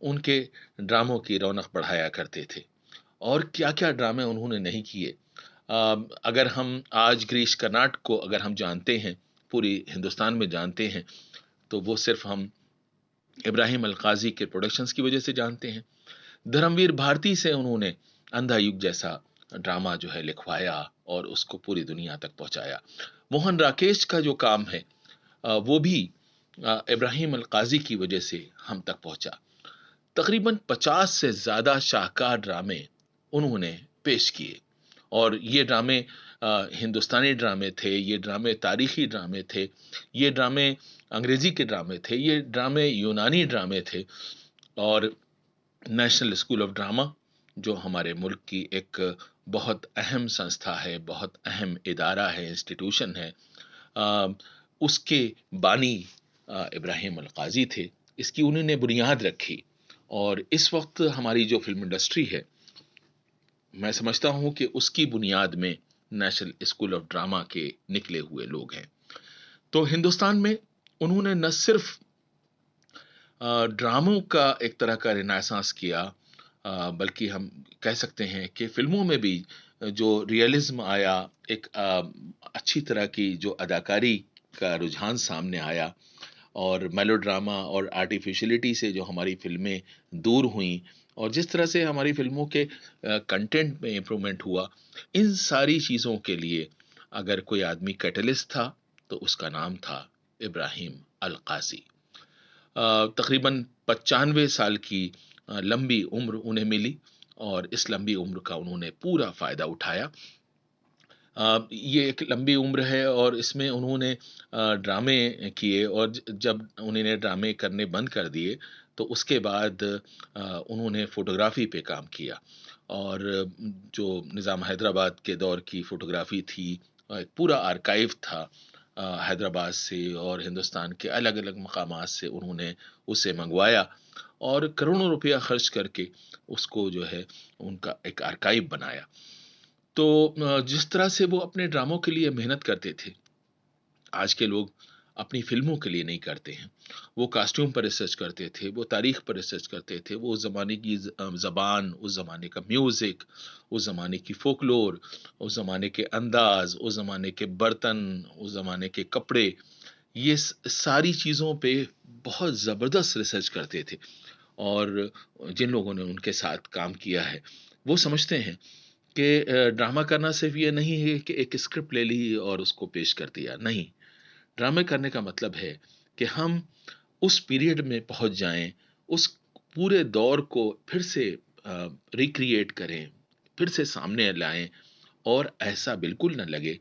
ان کے ڈراموں کی رونق بڑھایا کرتے تھے، اور کیا کیا ڈرامے انہوں نے نہیں کیے۔ اگر ہم آج گریش کرناٹ کو اگر ہم جانتے ہیں، پوری ہندوستان میں جانتے ہیں، تو وہ صرف ہم ابراہیم القاضی کے پروڈکشنز کی وجہ سے جانتے ہیں۔ دھرمویر بھارتی سے انہوں نے اندھا یگ جیسا ڈرامہ جو ہے لکھوایا اور اس کو پوری دنیا تک پہنچایا۔ موہن راکیش کا جو کام ہے وہ بھی ابراہیم القاضی کی وجہ سے ہم تک پہنچا۔ تقریباً 50 سے زیادہ شاہکار ڈرامے انہوں نے پیش کیے، اور یہ ڈرامے ہندوستانی ڈرامے تھے، یہ ڈرامے تاریخی ڈرامے تھے، یہ ڈرامے انگریزی کے ڈرامے تھے، یہ ڈرامے یونانی ڈرامے تھے، اور نیشنل اسکول آف ڈرامہ جو ہمارے ملک کی ایک بہت اہم سنستھا ہے، بہت اہم ادارہ ہے، انسٹیٹیوشن ہے، اس کے بانی ابراہیم القاضی تھے۔ اس کی انہوں نے بنیاد رکھی، اور اس وقت ہماری جو فلم انڈسٹری ہے، میں سمجھتا ہوں کہ اس کی بنیاد میں نیشنل اسکول آف ڈرامہ کے نکلے ہوئے لوگ ہیں۔ تو ہندوستان میں انہوں نے نہ صرف ڈراموں کا ایک طرح کا رینیسانس کیا، بلکہ ہم کہہ سکتے ہیں کہ فلموں میں بھی جو ریئلزم آیا، ایک اچھی طرح کی جو اداکاری کا رجحان سامنے آیا، اور میلو ڈراما اور آرٹیفیشلٹی سے جو ہماری فلمیں دور ہوئیں، اور جس طرح سے ہماری فلموں کے کنٹینٹ میں امپرومنٹ ہوا، ان ساری چیزوں کے لیے اگر کوئی آدمی کیٹلسٹ تھا تو اس کا نام تھا ابراہیم القاضی۔ تقریباً 95 سال کی لمبی عمر انہیں ملی، اور اس لمبی عمر کا انہوں نے پورا فائدہ اٹھایا۔ یہ ایک لمبی عمر ہے، اور اس میں انہوں نے ڈرامے کیے، اور جب انہوں نے ڈرامے کرنے بند کر دیے تو اس کے بعد انہوں نے فوٹوگرافی پہ کام کیا، اور جو نظام حیدرآباد کے دور کی فوٹوگرافی تھی، ایک پورا آرکائیو تھا حیدرآباد سے اور ہندوستان کے الگ الگ مقامات سے انہوں نے اسے منگوایا، اور کروڑوں روپیہ خرچ کر کے اس کو جو ہے ان کا ایک آرکائیو بنایا۔ تو جس طرح سے وہ اپنے ڈراموں کے لیے محنت کرتے تھے، آج کے لوگ اپنی فلموں کے لیے نہیں کرتے ہیں۔ وہ کاسٹیوم پر ریسرچ کرتے تھے، وہ تاریخ پر ریسرچ کرتے تھے، وہ اس زمانے کی زبان، اس زمانے کا میوزک، اس زمانے کی فولکلور، اس زمانے کے انداز، اس زمانے کے برتن، اس زمانے کے کپڑے، یہ ساری چیزوں پہ بہت زبردست ریسرچ کرتے تھے۔ اور جن لوگوں نے ان کے ساتھ کام کیا ہے وہ سمجھتے ہیں کہ ڈرامہ کرنا صرف یہ نہیں ہے کہ ایک اسکرپٹ لے لی اور اس کو پیش کر دیا، نہیں۔ ڈرامے کرنے کا مطلب ہے کہ ہم اس پیریڈ میں پہنچ جائیں، اس پورے دور کو پھر سے ریکریٹ کریں، پھر سے سامنے لائیں، اور ایسا بالکل نہ لگے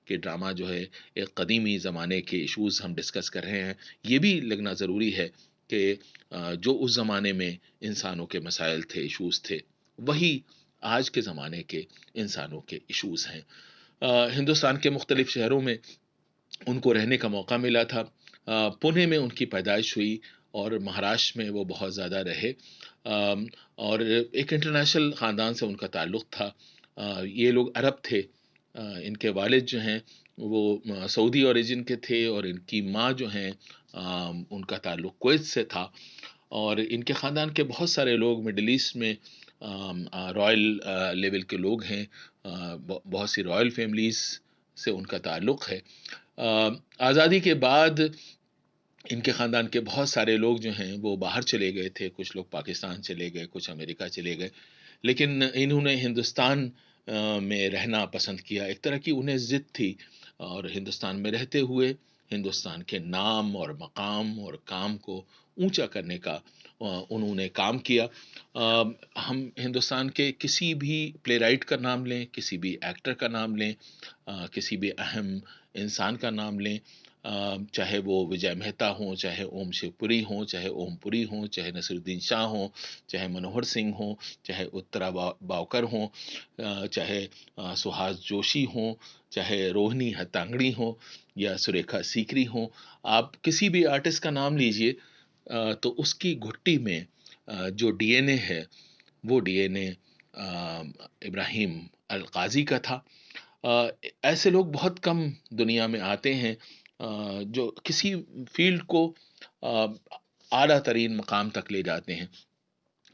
کہ ڈرامہ جو ہے ایک قدیمی زمانے کے ایشوز ہم ڈسکس کر رہے ہیں۔ یہ بھی لگنا ضروری ہے کہ جو اس زمانے میں انسانوں کے مسائل تھے، ایشوز تھے، وہی آج کے زمانے کے انسانوں کے ایشوز ہیں۔ ہندوستان کے مختلف شہروں میں ان کو رہنے کا موقع ملا تھا۔ پونے میں ان کی پیدائش ہوئی، اور مہاراشٹر میں وہ بہت زیادہ رہے، اور ایک انٹرنیشنل خاندان سے ان کا تعلق تھا۔ یہ لوگ عرب تھے، ان کے والد جو ہیں وہ سعودی اوریجن کے تھے، اور ان کی ماں جو ہیں ان کا تعلق کویت سے تھا، اور ان کے خاندان کے بہت سارے لوگ مڈل ایسٹ میں رائل لیول کے لوگ ہیں، بہت سی رائل فیملیز سے ان کا تعلق ہے۔ آزادی کے بعد ان کے خاندان کے بہت سارے لوگ جو ہیں وہ باہر چلے گئے تھے، کچھ لوگ پاکستان چلے گئے، کچھ امریکہ چلے گئے، لیکن انہوں نے ہندوستان میں رہنا پسند کیا۔ ایک طرح کی انہیں ضد تھی، اور ہندوستان میں رہتے ہوئے ہندوستان کے نام اور مقام اور کام کو اونچا کرنے کا انہوں نے کام کیا۔ ہم ہندوستان کے کسی بھی پلے رائٹ کا نام لیں، کسی بھی ایکٹر کا نام لیں، کسی بھی اہم انسان کا نام لیں، چاہے وہ وجے مہتا ہوں، چاہے اوم شیو پوری ہوں، چاہے اوم پوری ہوں، چاہے نصیر الدین شاہ ہوں، چاہے منوہر سنگھ ہوں، چاہے اترا باوکر ہوں، چاہے سہاس جوشی ہوں، چاہے روہنی ہتانگڑی ہوں، یا سریکھا سیکری ہوں، آپ کسی بھی آرٹسٹ کا نام لیجئے تو اس کی گھٹی میں جو ڈی این اے ہے وہ ڈی این اے ابراہیم القاضی کا تھا۔ ایسے لوگ بہت کم دنیا میں آتے ہیں جو کسی فیلڈ کو اعلیٰ ترین مقام تک لے جاتے ہیں۔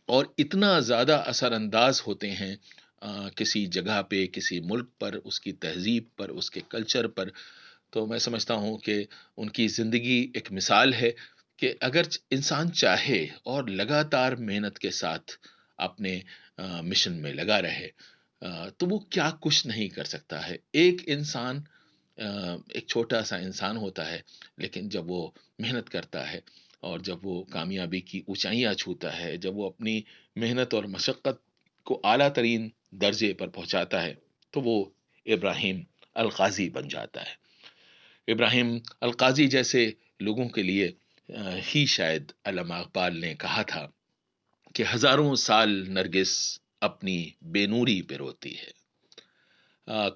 اور اتنا زیادہ اثر انداز ہوتے ہیں کسی جگہ پہ، کسی ملک پر، اس کی تہذیب پر، اس کے کلچر پر. تو میں سمجھتا ہوں کہ ان کی زندگی ایک مثال ہے کہ اگر انسان چاہے اور لگاتار محنت کے ساتھ اپنے مشن میں لگا رہے تو وہ کیا کچھ نہیں کر سکتا ہے. ایک انسان ایک چھوٹا سا انسان ہوتا ہے، لیکن جب وہ محنت کرتا ہے اور جب وہ کامیابی کی اونچائیاں چھوتا ہے، جب وہ اپنی محنت اور مشقت کو اعلیٰ ترین درجے پر پہنچاتا ہے تو وہ ابراہیم القاضی بن جاتا ہے. ابراہیم القاضی جیسے لوگوں کے لیے ہی شاید علامہ اقبال نے کہا تھا کہ ہزاروں سال نرگس اپنی بے نوری پہ روتی ہے.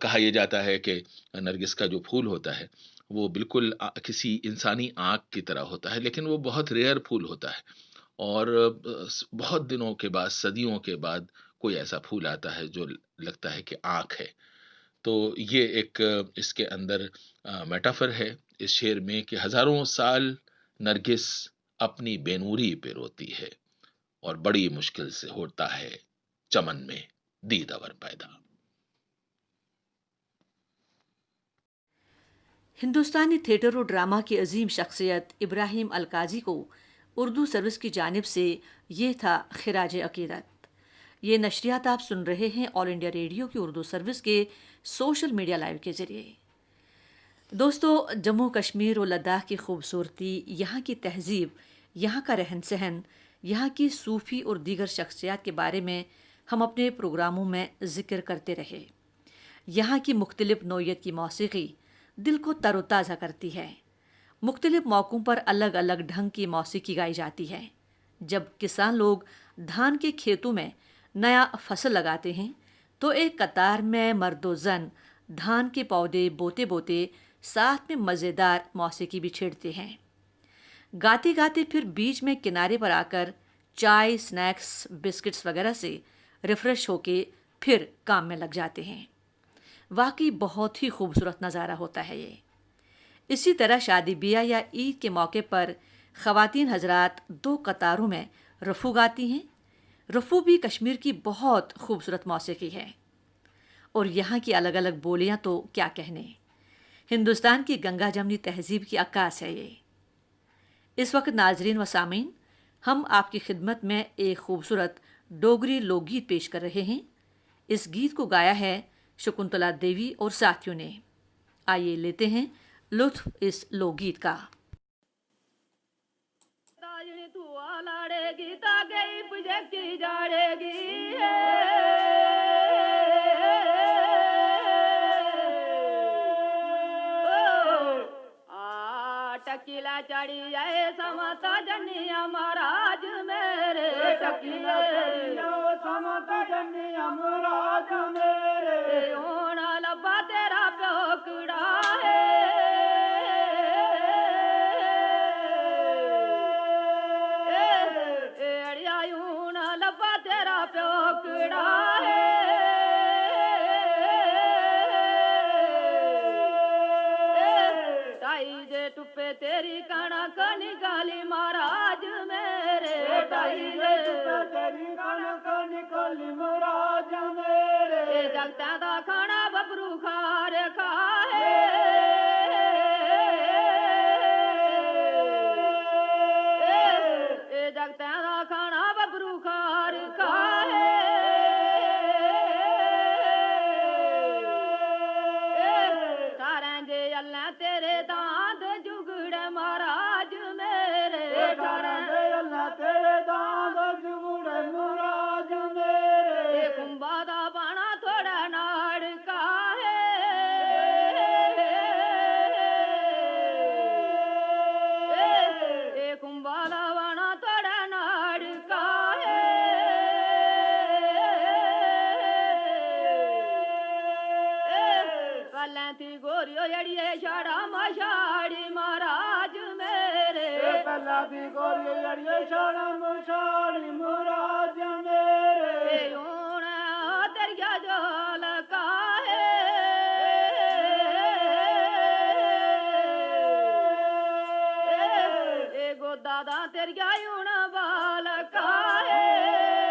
کہا یہ جاتا ہے کہ نرگس کا جو پھول ہوتا ہے وہ بالکل کسی انسانی آنکھ کی طرح ہوتا ہے، لیکن وہ بہت ریئر پھول ہوتا ہے، اور بہت دنوں کے بعد، صدیوں کے بعد کوئی ایسا پھول آتا ہے جو لگتا ہے کہ آنکھ ہے. تو یہ ایک اس کے اندر میٹافر ہے اس شعر میں کہ ہزاروں سال نرگس اپنی بے نوری پہ روتی ہے اور بڑی مشکل سے ہوتا ہے چمن میں دید اور پیدا. ہندوستانی تھیٹر و ڈرامہ کی عظیم شخصیت ابراہیم القاضی کو اردو سروس کی جانب سے یہ تھا خراج عقیدت. یہ نشریات آپ سن رہے ہیں آل انڈیا ریڈیو کی اردو سروس کے سوشل میڈیا لائیو کے ذریعے. دوستو، جموں کشمیر و لداخ کی خوبصورتی، یہاں کی تہذیب، یہاں کا رہن سہن، یہاں کی صوفی اور دیگر شخصیات کے بارے میں ہم اپنے پروگراموں میں ذکر کرتے رہے. یہاں کی مختلف نوعیت کی موسیقی دل کو تر و تازہ کرتی ہے. مختلف موقعوں پر الگ الگ ڈھنگ کی موسیقی گائی جاتی ہے. جب کسان لوگ دھان کے کھیتوں میں نیا فصل لگاتے ہیں تو ایک قطار میں مرد و زن دھان کے پودے بوتے بوتے ساتھ میں مزیدار موسیقی بھی چھیڑتے ہیں. گاتے گاتے پھر بیچ میں کنارے پر آ کر چائے، سنیکس، بسکٹس وغیرہ سے ریفریش ہو کے پھر کام میں لگ جاتے ہیں. واقعی بہت ہی خوبصورت نظارہ ہوتا ہے یہ. اسی طرح شادی بیاہ یا عید کے موقع پر خواتین حضرات 2 قطاروں میں رفو گاتی ہیں. رفو بھی کشمیر کی بہت خوبصورت موسیقی ہے، اور یہاں کی الگ الگ بولیاں تو کیا کہنے. ہندوستان کی گنگا جمنی تہذیب کی عکاس ہے یہ. اس وقت ناظرین و سامعین، ہم آپ کی خدمت میں ایک خوبصورت ڈوگری لوک گیت پیش کر رہے ہیں. اس گیت کو گایا ہے شکنتلا دیوی اور ساتھیوں نے. آئیے لیتے ہیں لطف اس لوک گیت کا. ٹکیلا چڑی جائے سمتا جنیا مہاراج میرے، ٹکیلا سمتا جنیا مہاراج میرے، ہونا لبا تیرا پیوکڑا ہے. ایڑیا ہونا لبا تیرا پیوکڑا ہے. ٹپے تیری کڑک نکالی مہاراج میرے، تیری کڑک نکالی مہاراج میرے، جگتا دا کھانا ببرو کھار کھائے. جگتا دا کھانا ببرو کھار کھائے. تارنجے اللہ تیرے دانت جگڑے مہاراج میرے، اللہ تیرے دانت جگڑے مہاراج میرے، کمبا دا بانا تھوڑا ناڑ کا ہے. کمبا دا بانا تھوڑا ناڑ کا ہے. پلیں تھی گوریو جڑیے شاڑا مشاڑی مہاراج میرے، پلیں تھی گوریو جڑیے شاڑا مشاڑی مہاراج میرے، ہونا دریا جال کا ہے. گو دادا دریا ہونا بال کا ہے.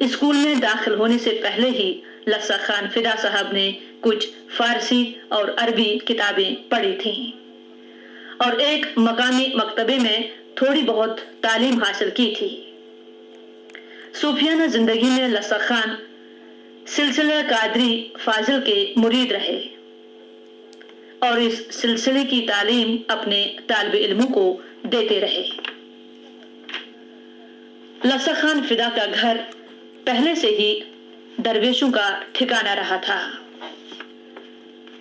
اسکول میں داخل ہونے سے پہلے ہی لسا خان فدا صاحب نے کچھ فارسی اور عربی کتابیں پڑھی تھیں اور ایک مقامی مکتبے میں تھوڑی بہت تعلیم حاصل کی تھی۔ صوفیانہ زندگی میں لسا خان سلسلہ قادری فاضل کے مرید رہے اور اس سلسلے کی تعلیم اپنے طالب علموں کو دیتے رہے۔ لسا خان فدا کا گھر پہلے سے ہی درویشوں کا ٹھکانہ رہا تھا۔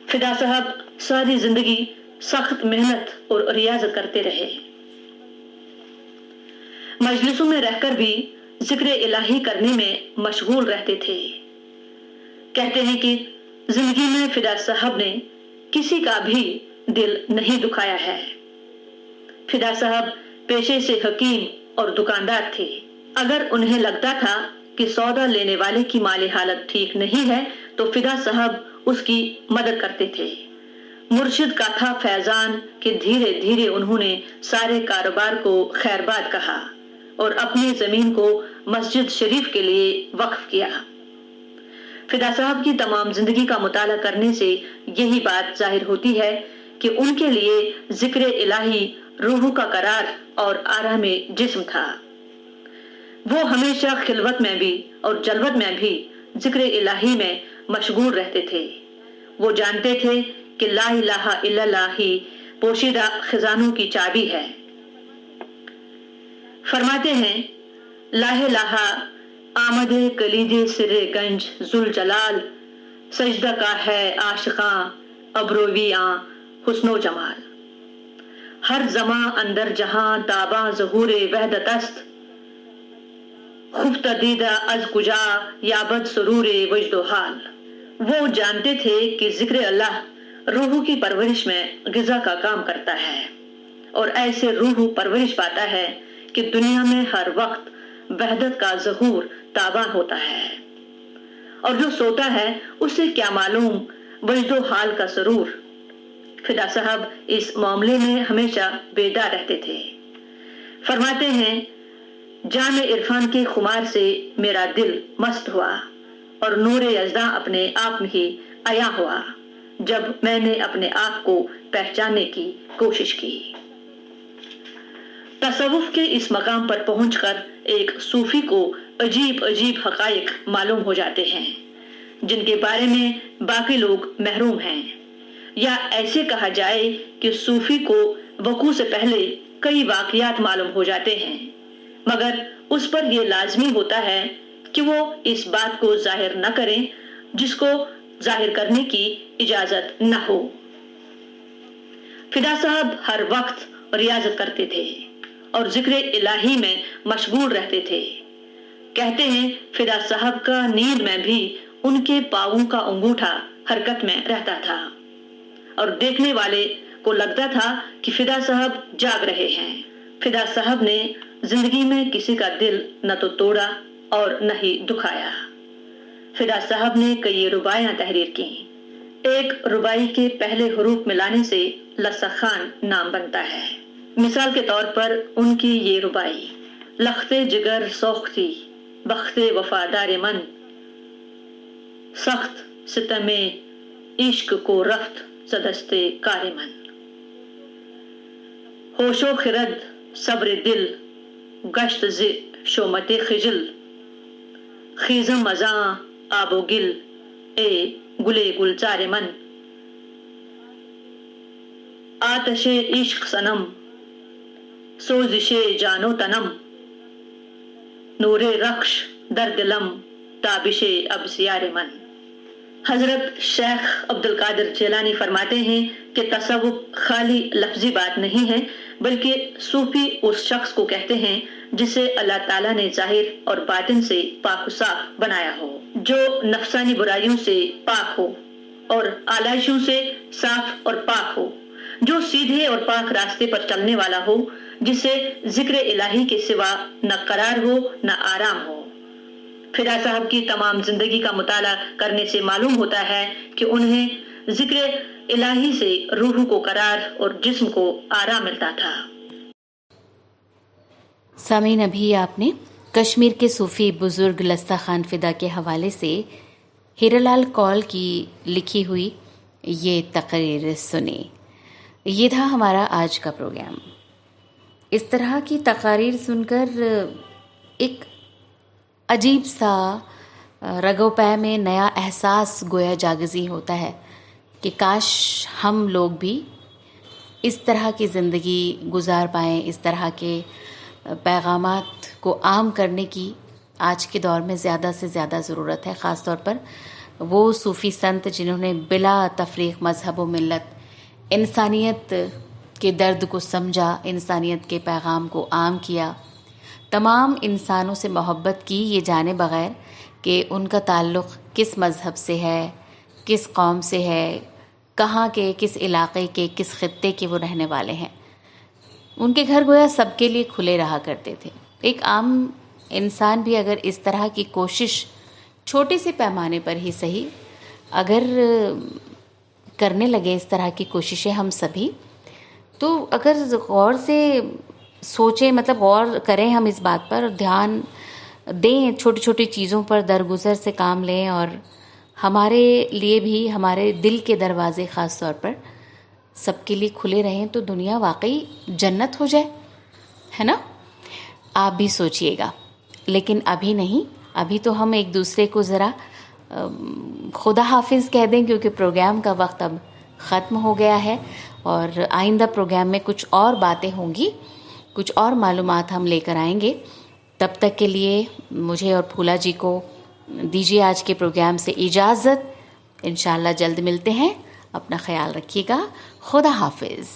فدا صاحب ساری زندگی سخت محنت اور ریاضت کرتے رہے۔ مجلسوں میں رہ کر بھی ذکر الہی کرنے میں مشغول رہتے تھے۔ کہتے ہیں کہ زندگی میں فدا صاحب نے کسی کا بھی دل نہیں دکھایا ہے۔ فدا صاحب پیشے سے حکیم اور دکاندار تھے۔ اگر انہیں لگتا تھا کہ سودا لینے والے کی مالی حالت ٹھیک نہیں ہے تو فدا صاحب اس کی مدد کرتے تھے۔ مرشد کا تھا فیضان کہ دھیرے دھیرے انہوں نے سارے کاروبار کو خیرباد کہا اور اپنی زمین کو مسجد شریف کے لیے وقف کیا۔ فدا صاحب کی تمام زندگی کا مطالعہ کرنے سے یہی بات ظاہر ہوتی ہے کہ ان کے لیے ذکر الہی روح کا قرار اور آرام جسم تھا۔ وہ ہمیشہ خلوت میں بھی اور جلوت میں بھی ذکر الہی میں مشغول رہتے تھے۔ وہ جانتے تھے کہ لا الہ الا اللہ ہی پوشیدہ خزانوں کی چابی ہے۔ فرماتے ہیں لا الہ آمد کلید سر گنج ذوالجلال، سجدہ کا ہے عاشقاں ابرویاں حسن و جمال۔ ہر زماں اندر جہاں تاباں ظہور وحدت است، خفتہ دیدہ از کجا یابد سرور وجد و حال۔ وہ جانتے تھے کہ ذکر اللہ روح کی پرورش میں غذا کا کام کرتا ہے اور ایسے روح پرورش پاتا ہے کہ دنیا میں ہر وقت وحدت کا ظہور تاباں ہوتا ہے، اور جو سوتا ہے اسے کیا معلوم وجد و حال کا سرور۔ فدا صاحب اس معاملے میں ہمیشہ بیدار رہتے تھے۔ فرماتے ہیں جام عرفان کے خمار سے میرا دل مست ہوا اور نور یزداں اپنے آپ میں ہی عیاں ہوا جب میں نے اپنے آپ کو پہچاننے کی کوشش کی۔ تصوف کے اس مقام پر پہنچ کر ایک صوفی کو عجیب عجیب حقائق معلوم ہو جاتے ہیں جن کے بارے میں باقی لوگ محروم ہیں، یا ایسے کہا جائے کہ صوفی کو وقوع سے پہلے کئی واقعات معلوم ہو جاتے ہیں، مگر اس پر یہ لازمی ہوتا ہے کہ وہ اس بات کو ظاہر نہ کریں جس کو ظاہر کرنے کی اجازت نہ ہو۔ فدا صاحب ہر وقت ریاضت کرتے تھے اور ذکر الہی میں مشغول رہتے تھے۔ کہتے ہیں فدا صاحب کا نیند میں بھی ان کے پاؤں کا انگوٹھا حرکت میں رہتا تھا اور دیکھنے والے کو لگتا تھا کہ فدا صاحب جاگ رہے ہیں۔ فدا صاحب نے زندگی میں کسی کا دل نہ تو توڑا اور نہ ہی دکھایا۔ فدا صاحب نے کئی رباعیاں تحریر کی۔ ایک رباعی کے پہلے حروف ملانے سے لسا خان نام بنتا ہے۔ مثال کے طور پر ان کی یہ رباعی: لخت جگر سوختی بخت وفادار من، سخت ستم عشق کو رفت زدستے کار من، ہوش و خرد صبر دل گشت ز شومت خجل، خیزم ازاں آب و گل اے گلے گلزار من، آتش عشق صنم سوزش جان و تنم، نور رخش در دلم تابش ابسیار من۔ حضرت شیخ عبدالقادر جیلانی فرماتے ہیں کہ تصوف خالی لفظی بات نہیں ہے، بلکہ صوفی اس شخص کو کہتے ہیں جسے اللہ تعالیٰ نے ظاہر اور باطن سے پاک و صاف بنایا ہو، جو نفسانی برائیوں سے پاک ہو اور آلائشوں سے صاف اور پاک ہو، جو سیدھے اور پاک راستے پر چلنے والا ہو، جسے ذکر الہی کے سوا نہ قرار ہو نہ آرام ہو۔ فدا صاحب کی تمام زندگی کا مطالعہ کرنے سے معلوم ہوتا ہے کہ انہیں ذکر الہی سے روح کو قرار اور جسم کو آرام ملتا تھا۔ سامعین، ابھی آپ نے کشمیر کے صوفی بزرگ لستہ خان فدا کے حوالے سے ہیرالال کول کی لکھی ہوئی یہ تقریر سنی۔ یہ تھا ہمارا آج کا پروگرام۔ اس طرح کی تقاریر سن کر ایک عجیب سا رگو پے میں نیا احساس گویا جاگزی ہوتا ہے کہ کاش ہم لوگ بھی اس طرح کی زندگی گزار پائیں، اس طرح کے پیغامات کو عام کرنے کی آج کے دور میں زیادہ سے زیادہ ضرورت ہے، خاص طور پر وہ صوفی سنت جنہوں نے بلا تفریق مذہب و ملت انسانیت کے درد کو سمجھا، انسانیت کے پیغام کو عام کیا، تمام انسانوں سے محبت کی، یہ جانے بغیر کہ ان کا تعلق کس مذہب سے ہے، کس قوم سے ہے، کہاں کے، کس علاقے کے، کس خطے کے وہ رہنے والے ہیں۔ ان کے گھر گویا سب کے لیے کھلے رہا کرتے تھے۔ ایک عام انسان بھی اگر اس طرح کی کوشش چھوٹے سے پیمانے پر ہی صحیح اگر کرنے لگے، اس طرح کی کوششیں ہم سبھی، تو اگر غور سے سوچیں، مطلب غور کریں ہم اس بات پر، دھیان دیں چھوٹی چھوٹی چیزوں پر، درگزر سے کام لیں، اور ہمارے لیے بھی ہمارے دل کے دروازے خاص طور پر سب کے لیے کھلے رہیں، تو دنیا واقعی جنت ہو جائے، ہے نا؟ آپ بھی سوچئے گا، لیکن ابھی نہیں، ابھی تو ہم ایک دوسرے کو ذرا خدا حافظ کہہ دیں، کیونکہ پروگرام کا وقت اب ختم ہو گیا ہے، اور آئندہ پروگرام میں کچھ اور باتیں ہوں گی، کچھ اور معلومات ہم لے کر آئیں گے۔ تب تک کے لیے مجھے اور پھولا جی کو دیجیے آج کے پروگرام سے اجازت۔ انشاءاللہ جلد ملتے ہیں، اپنا خیال رکھیے گا، خدا حافظ۔